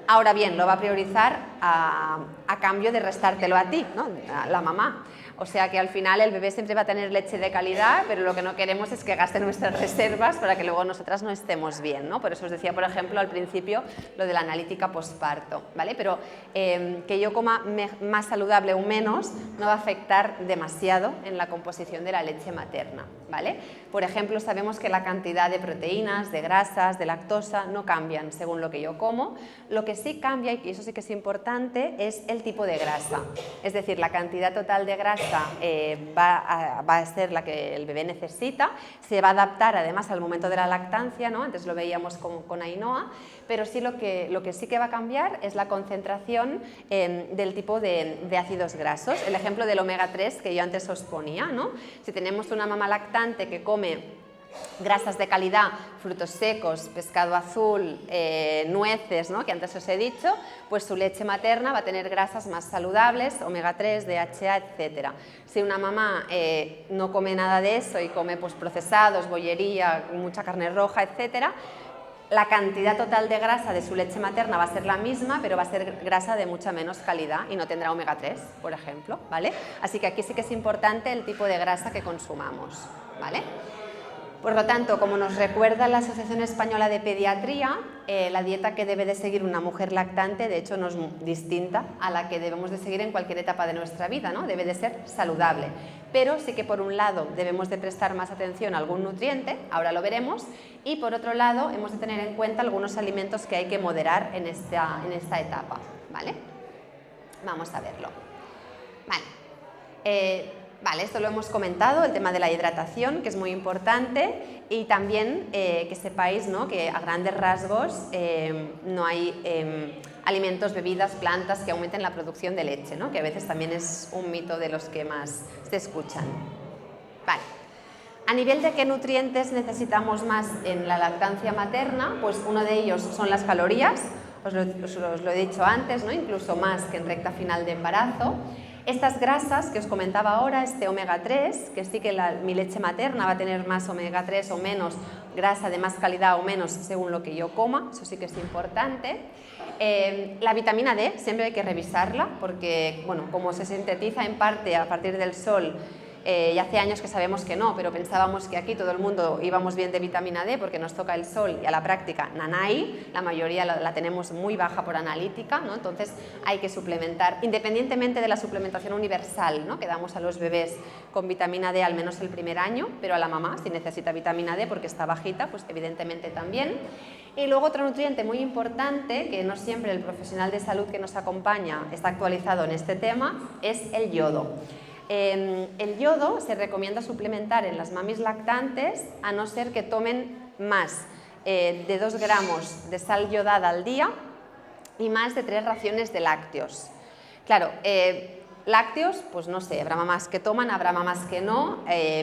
A: Ahora bien, lo va a priorizar a cambio de restártelo a ti, ¿no? A la mamá. O sea que al final el bebé siempre va a tener leche de calidad, pero lo que no queremos es que gaste nuestras reservas para que luego nosotras no estemos bien, ¿no? Por eso os decía, por ejemplo, al principio lo de la analítica posparto, ¿vale? Pero que yo coma más saludable o menos no va a afectar demasiado en la composición de la leche materna, ¿vale? Por ejemplo, sabemos que la cantidad de proteínas, de grasas, de lactosa no cambian según lo que yo como. Lo que sí cambia, y eso sí que es importante, es el tipo de grasa. Es decir, la cantidad total de grasa va a ser la que el bebé necesita, se va a adaptar además al momento de la lactancia, ¿no? Antes lo veíamos con Ainhoa, pero sí lo que sí que va a cambiar es la concentración del tipo de ácidos grasos. El ejemplo del omega 3 que yo antes os ponía, ¿no? Si tenemos una mamá lactante que come grasas de calidad, frutos secos, pescado azul, nueces, ¿no? Que antes os he dicho, pues su leche materna va a tener grasas más saludables, omega 3, DHA, etc. Si una mamá no come nada de eso y come pues, procesados, bollería, mucha carne roja, etc., la cantidad total de grasa de su leche materna va a ser la misma, pero va a ser grasa de mucha menos calidad y no tendrá omega 3, por ejemplo, ¿vale? Así que aquí sí que es importante el tipo de grasa que consumamos, ¿vale? Por lo tanto, como nos recuerda la Asociación Española de Pediatría, la dieta que debe de seguir una mujer lactante, de hecho, no es distinta a la que debemos de seguir en cualquier etapa de nuestra vida, ¿no? Debe de ser saludable. Pero sí que por un lado debemos de prestar más atención a algún nutriente, ahora lo veremos, y por otro lado hemos de tener en cuenta algunos alimentos que hay que moderar en esta etapa, ¿vale? Vamos a verlo. Vale. Vale, esto lo hemos comentado, el tema de la hidratación, que es muy importante, y también que sepáis, ¿no?, que a grandes rasgos no hay alimentos, bebidas, plantas que aumenten la producción de leche, ¿no?, que a veces también es un mito de los que más se escuchan. Vale. A nivel de qué nutrientes necesitamos más en la lactancia materna, pues uno de ellos son las calorías, os lo he dicho antes, ¿no?, incluso más que en recta final de embarazo. Estas grasas que os comentaba ahora, este omega 3, que sí que mi leche materna va a tener más omega 3 o menos grasa de más calidad o menos según lo que yo coma, eso sí que es importante. La vitamina D siempre hay que revisarla porque, bueno, como se sintetiza en parte a partir del sol, y hace años que sabemos que no, pero pensábamos que aquí todo el mundo íbamos bien de vitamina D porque nos toca el sol y a la práctica nanay, la mayoría la tenemos muy baja por analítica, ¿no? Entonces hay que suplementar, independientemente de la suplementación universal, ¿no?, que damos a los bebés con vitamina D al menos el primer año, pero a la mamá si necesita vitamina D porque está bajita, pues evidentemente también. Y luego otro nutriente muy importante, que no siempre el profesional de salud que nos acompaña está actualizado en este tema, es el yodo. El yodo se recomienda suplementar en las mamis lactantes a no ser que tomen más de 2 gramos de sal yodada al día y más de 3 raciones de lácteos. Claro, lácteos, pues no sé, habrá mamás que toman, habrá mamás que no,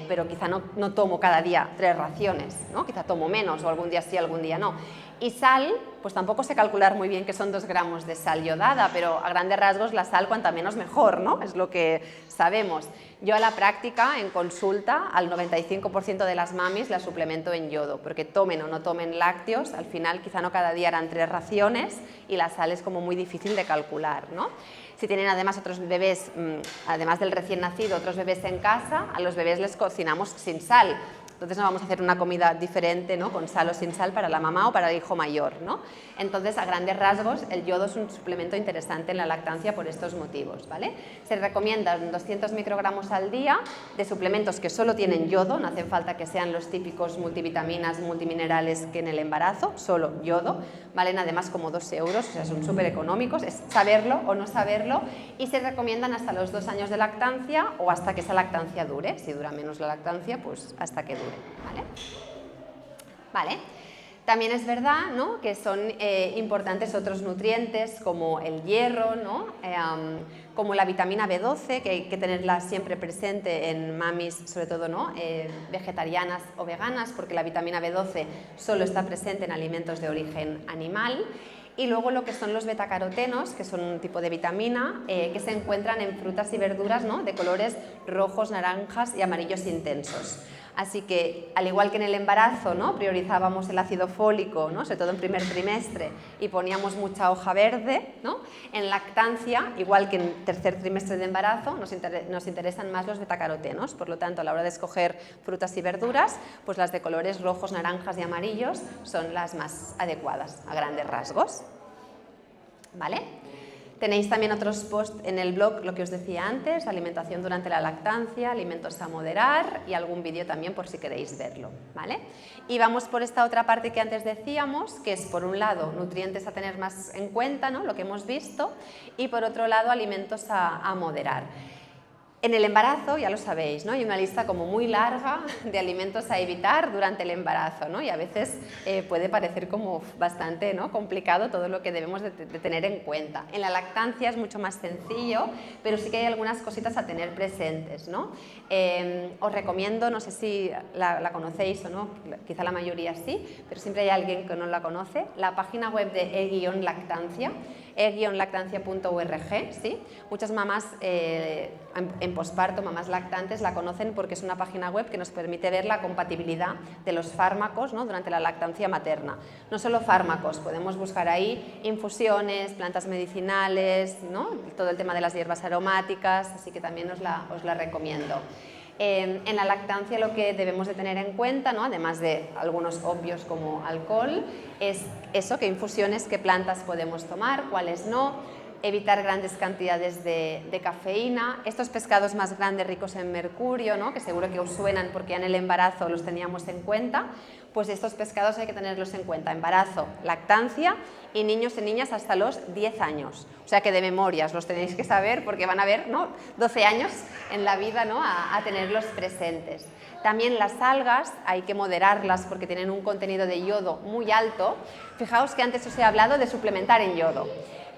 A: pero quizá no tomo cada día 3 raciones, ¿no? Quizá tomo menos o algún día sí, algún día no. Y sal, pues tampoco sé calcular muy bien que son 2 gramos de sal yodada, pero a grandes rasgos la sal cuanta menos mejor, ¿no? Es lo que sabemos. Yo a la práctica, en consulta, al 95% de las mamis la suplemento en yodo, porque tomen o no tomen lácteos, al final quizá no cada día harán 3 raciones y la sal es como muy difícil de calcular, ¿no? Si tienen además otros bebés, además del recién nacido, otros bebés en casa, a los bebés les cocinamos sin sal. Entonces no vamos a hacer una comida diferente, ¿no?, con sal o sin sal para la mamá o para el hijo mayor, ¿no? Entonces, a grandes rasgos, el yodo es un suplemento interesante en la lactancia por estos motivos, ¿vale? Se recomiendan 200 microgramos al día de suplementos que solo tienen yodo, no hacen falta que sean los típicos multivitaminas, multiminerales que en el embarazo, solo yodo, valen además como 2 euros, o sea, son súper económicos, es saberlo o no saberlo, y se recomiendan hasta los 2 años de lactancia o hasta que esa lactancia dure. Si dura menos la lactancia, pues hasta que dure. ¿Vale? También es verdad, ¿no?, que son importantes otros nutrientes como el hierro, ¿no?, como la vitamina B12, que hay que tenerla siempre presente en mamis, sobre todo, ¿no?, vegetarianas o veganas, porque la vitamina B12 solo está presente en alimentos de origen animal. Y luego lo que son los betacarotenos, que son un tipo de vitamina que se encuentran en frutas y verduras, ¿no?, de colores rojos, naranjas y amarillos intensos. Así que, al igual que en el embarazo, ¿no?, priorizábamos el ácido fólico, ¿no?, sobre todo en primer trimestre, y poníamos mucha hoja verde, ¿no?, en lactancia, igual que en tercer trimestre de embarazo, nos interesan más los betacarotenos. Por lo tanto, a la hora de escoger frutas y verduras, pues las de colores rojos, naranjas y amarillos son las más adecuadas, a grandes rasgos. ¿Vale? Tenéis también otros posts en el blog, lo que os decía antes, alimentación durante la lactancia, alimentos a moderar y algún vídeo también por si queréis verlo, ¿vale? Y vamos por esta otra parte que antes decíamos, que es por un lado nutrientes a tener más en cuenta, ¿no?, lo que hemos visto, y por otro lado alimentos a moderar. En el embarazo, ya lo sabéis, ¿no?, hay una lista como muy larga de alimentos a evitar durante el embarazo, ¿no?, y a veces puede parecer como bastante, ¿no?, complicado todo lo que debemos de tener en cuenta. En la lactancia es mucho más sencillo, pero sí que hay algunas cositas a tener presentes, ¿no? Os recomiendo, no sé si la conocéis o no, quizá la mayoría sí, pero siempre hay alguien que no la conoce, la página web de e-lactancia, e-lactancia.org, ¿sí? Muchas mamás en posparto, mamás lactantes, la conocen porque es una página web que nos permite ver la compatibilidad de los fármacos, ¿no?, durante la lactancia materna. No solo fármacos, podemos buscar ahí infusiones, plantas medicinales, ¿no?, todo el tema de las hierbas aromáticas, así que también os la recomiendo. En la lactancia lo que debemos de tener en cuenta, ¿no?, además de algunos obvios como alcohol, es eso, qué infusiones, qué plantas podemos tomar, cuáles no. evitar grandes cantidades de cafeína, estos pescados más grandes ricos en mercurio, ¿no? Que seguro que os suenan porque ya en el embarazo los teníamos en cuenta, pues estos pescados hay que tenerlos en cuenta, embarazo, lactancia y niños y niñas hasta los 10 años, o sea que de memorias los tenéis que saber porque van a ver, ¿no? 12 años en la vida, ¿no? a tenerlos presentes. También las algas hay que moderarlas porque tienen un contenido de yodo muy alto. Fijaos que antes os he hablado de suplementar en yodo,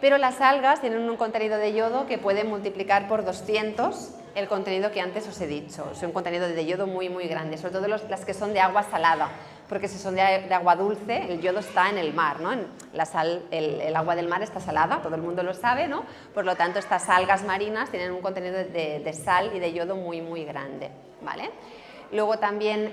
A: pero las algas tienen un contenido de yodo que puede multiplicar por 200 el contenido que antes os he dicho. Es un contenido de yodo muy grande, sobre todo las que son de agua salada, porque si son de agua dulce, el yodo está en el mar, ¿no? La sal, el agua del mar está salada, todo el mundo lo sabe, ¿no? Por lo tanto, estas algas marinas tienen un contenido de sal y de yodo muy grande, ¿vale? Luego también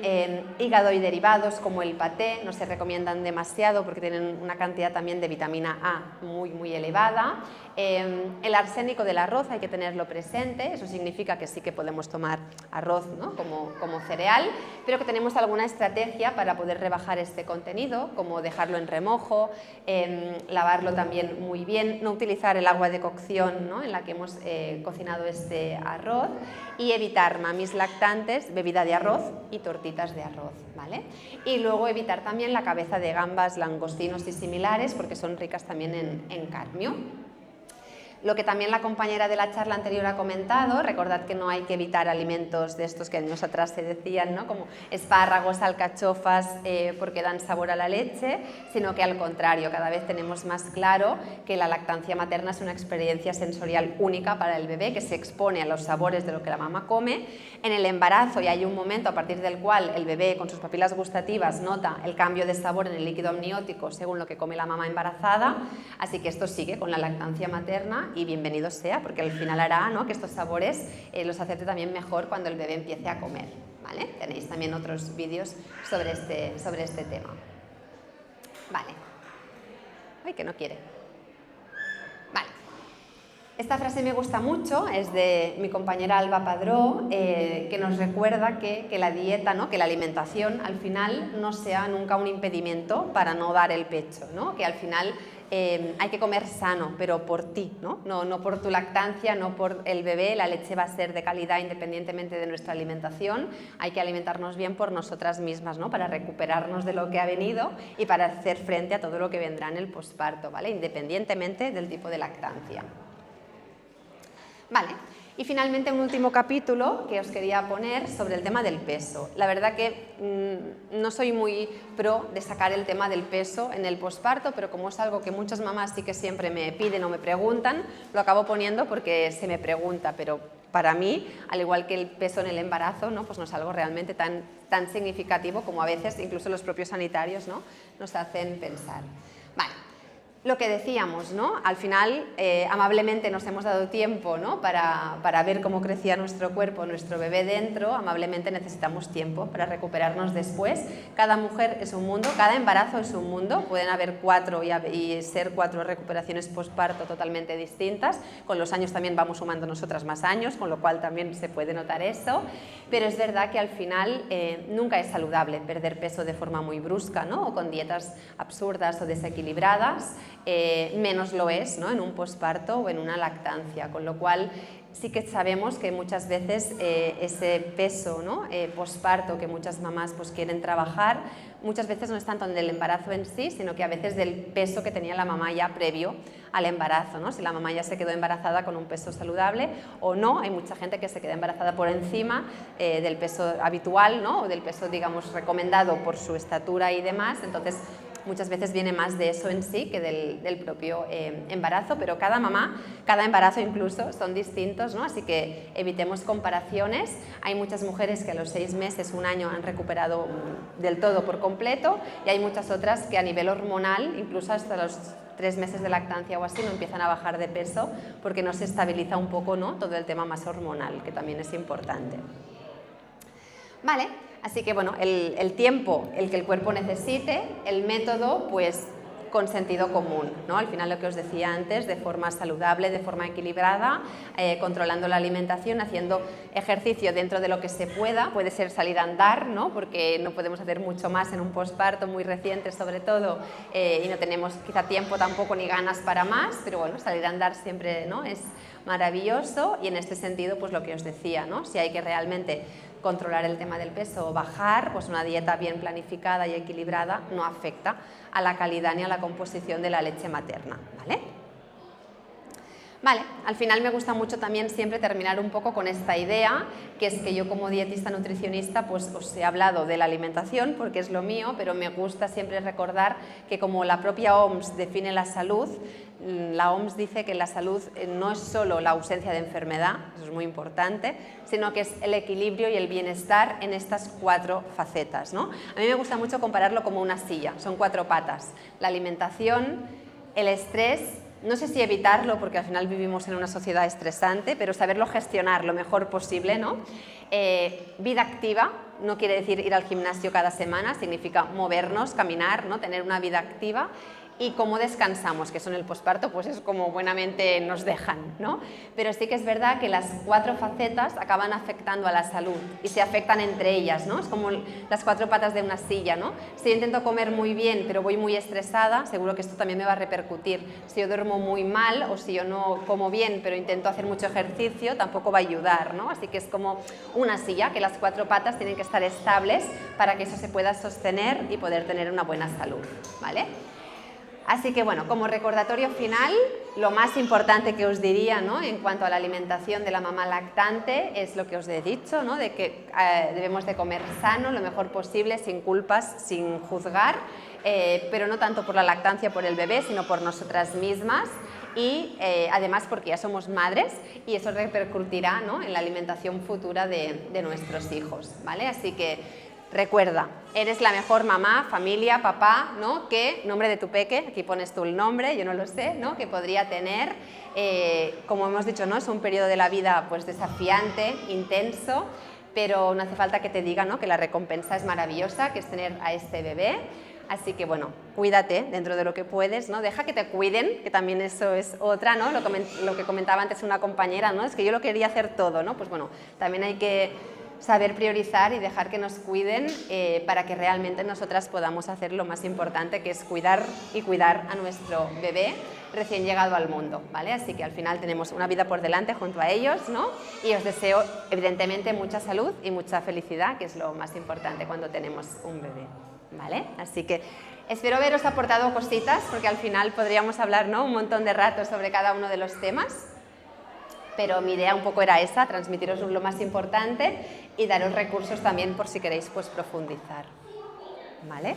A: hígado y derivados como el paté no se recomiendan demasiado porque tienen una cantidad también de vitamina A muy elevada. El arsénico del arroz hay que tenerlo presente, eso significa que sí que podemos tomar arroz, ¿no? como cereal, pero que tenemos alguna estrategia para poder rebajar este contenido, como dejarlo en remojo, lavarlo también muy bien, no utilizar el agua de cocción, ¿no? en la que hemos cocinado este arroz, y evitar mamis lactantes, bebida de arroz y tortitas de arroz, ¿vale? Y luego evitar también la cabeza de gambas, langostinos y similares porque son ricas también en cadmio. Lo que también la compañera de la charla anterior ha comentado, recordad que no hay que evitar alimentos de estos que años atrás se decían, ¿no? como espárragos, alcachofas, porque dan sabor a la leche, sino que al contrario, cada vez tenemos más claro que la lactancia materna es una experiencia sensorial única para el bebé que se expone a los sabores de lo que la mamá come. En el embarazo y hay un momento a partir del cual el bebé con sus papilas gustativas nota el cambio de sabor en el líquido amniótico según lo que come la mamá embarazada, así que esto sigue con la lactancia materna y bienvenido sea, porque al final hará, ¿no? que estos sabores los acepte también mejor cuando el bebé empiece a comer, ¿vale? Tenéis también otros vídeos sobre este tema. Vale. Ay, que no quiere. Vale. Esta frase me gusta mucho, es de mi compañera Alba Padró, que nos recuerda que la dieta, ¿no? que la alimentación al final no sea nunca un impedimento para no dar el pecho, ¿no? que al final hay que comer sano, pero por ti, ¿no? No por tu lactancia, no por el bebé, la leche va a ser de calidad independientemente de nuestra alimentación, hay que alimentarnos bien por nosotras mismas, ¿no? para recuperarnos de lo que ha venido y para hacer frente a todo lo que vendrá en el posparto, ¿vale? independientemente del tipo de lactancia. Vale. Y finalmente un último capítulo que os quería poner sobre el tema del peso. La verdad que no soy muy pro de sacar el tema del peso en el posparto, pero como es algo que muchas mamás sí que siempre me piden o me preguntan, lo acabo poniendo porque se me pregunta, pero para mí, al igual que el peso en el embarazo, ¿no? pues no es algo realmente tan significativo como a veces incluso los propios sanitarios, ¿no? nos hacen pensar. Vale. Lo que decíamos, ¿no? Al final, amablemente nos hemos dado tiempo, ¿no? para ver cómo crecía nuestro cuerpo, nuestro bebé dentro, amablemente necesitamos tiempo para recuperarnos después. Cada mujer es un mundo, cada embarazo es un mundo, pueden haber 4 y ser 4 recuperaciones posparto totalmente distintas, con los años también vamos sumando nosotras más años, con lo cual también se puede notar eso, pero es verdad que al final nunca es saludable perder peso de forma muy brusca, ¿no? o con dietas absurdas o desequilibradas. Menos lo es, ¿no? en un posparto o en una lactancia, con lo cual sí que sabemos que muchas veces ese peso, ¿no? posparto que muchas mamás pues, quieren trabajar, muchas veces no es tanto del embarazo en sí, sino que a veces del peso que tenía la mamá ya previo al embarazo, ¿no? Si la mamá ya se quedó embarazada con un peso saludable o no, hay mucha gente que se queda embarazada por encima del peso habitual, ¿no? o del peso, digamos, recomendado por su estatura y demás, entonces muchas veces viene más de eso en sí que del propio embarazo, pero cada mamá, cada embarazo incluso, son distintos, ¿no? Así que evitemos comparaciones. Hay muchas mujeres que a los 6 meses, 1 año han recuperado del todo por completo y hay muchas otras que a nivel hormonal, incluso hasta los 3 meses de lactancia o así, no empiezan a bajar de peso porque no se estabiliza un poco, ¿no? todo el tema más hormonal, que también es importante. Vale. Así que bueno, el tiempo, el que el cuerpo necesite, el método, pues con sentido común, ¿no? Al final lo que os decía antes, de forma saludable, de forma equilibrada, controlando la alimentación, haciendo ejercicio dentro de lo que se pueda, puede ser salir a andar, ¿no? Porque no podemos hacer mucho más en un posparto muy reciente sobre todo, y no tenemos quizá tiempo tampoco ni ganas para más, pero bueno, salir a andar siempre, ¿no? Es maravilloso, y en este sentido pues lo que os decía, ¿no? Si hay que realmente controlar el tema del peso o bajar, pues una dieta bien planificada y equilibrada no afecta a la calidad ni a la composición de la leche materna, ¿vale? Vale, al final me gusta mucho también siempre terminar un poco con esta idea, que es que yo como dietista nutricionista pues os he hablado de la alimentación porque es lo mío, pero me gusta siempre recordar que como la propia OMS define la salud, la OMS dice que la salud no es solo la ausencia de enfermedad, eso es muy importante, sino que es el equilibrio y el bienestar en estas 4 facetas, ¿no? A mí me gusta mucho compararlo como una silla, son 4 patas: la alimentación, el estrés, no sé si evitarlo porque al final vivimos en una sociedad estresante, pero saberlo gestionar lo mejor posible, ¿no? Vida activa, no quiere decir ir al gimnasio cada semana, significa movernos, caminar, ¿no? Tener una vida activa. Y cómo descansamos, que eso en el posparto pues es como buenamente nos dejan, ¿no? Pero sí que es verdad que las 4 facetas acaban afectando a la salud y se afectan entre ellas, ¿no? Es como las 4 patas de una silla, ¿no? Si yo intento comer muy bien pero voy muy estresada, seguro que esto también me va a repercutir. Si yo duermo muy mal o si yo no como bien pero intento hacer mucho ejercicio, tampoco va a ayudar, ¿no? Así que es como una silla, que las 4 patas tienen que estar estables para que eso se pueda sostener y poder tener una buena salud, ¿vale? Así que bueno, como recordatorio final, lo más importante que os diría, ¿no? En cuanto a la alimentación de la mamá lactante es lo que os he dicho, ¿no? De que debemos de comer sano, lo mejor posible, sin culpas, sin juzgar, pero no tanto por la lactancia, por el bebé, sino por nosotras mismas. Y además porque ya somos madres y eso repercutirá, ¿no? En la alimentación futura de nuestros hijos, ¿vale? Así que recuerda, eres la mejor mamá, familia, papá, ¿no? Que nombre de tu peque, aquí pones tú el nombre, yo no lo sé, ¿no? Que podría tener, como hemos dicho, ¿no? Es un periodo de la vida pues desafiante, intenso, pero no hace falta que te diga, ¿no? Que la recompensa es maravillosa, que es tener a este bebé. Así que bueno, cuídate dentro de lo que puedes, ¿no? Deja que te cuiden, que también eso es otra, ¿no? Lo que comentaba antes una compañera, ¿no? Es que yo lo quería hacer todo, ¿no? Pues bueno, también hay que saber priorizar y dejar que nos cuiden para que realmente nosotras podamos hacer lo más importante, que es cuidar a nuestro bebé recién llegado al mundo, ¿vale? Así que al final tenemos una vida por delante junto a ellos, ¿no? Y os deseo evidentemente mucha salud y mucha felicidad, que es lo más importante cuando tenemos un bebé, ¿vale? Así que espero haberos aportado cositas, porque al final podríamos hablar, ¿no? Un montón de rato sobre cada uno de los temas. Pero mi idea un poco era esa, transmitiros lo más importante y daros recursos también por si queréis pues profundizar, ¿vale?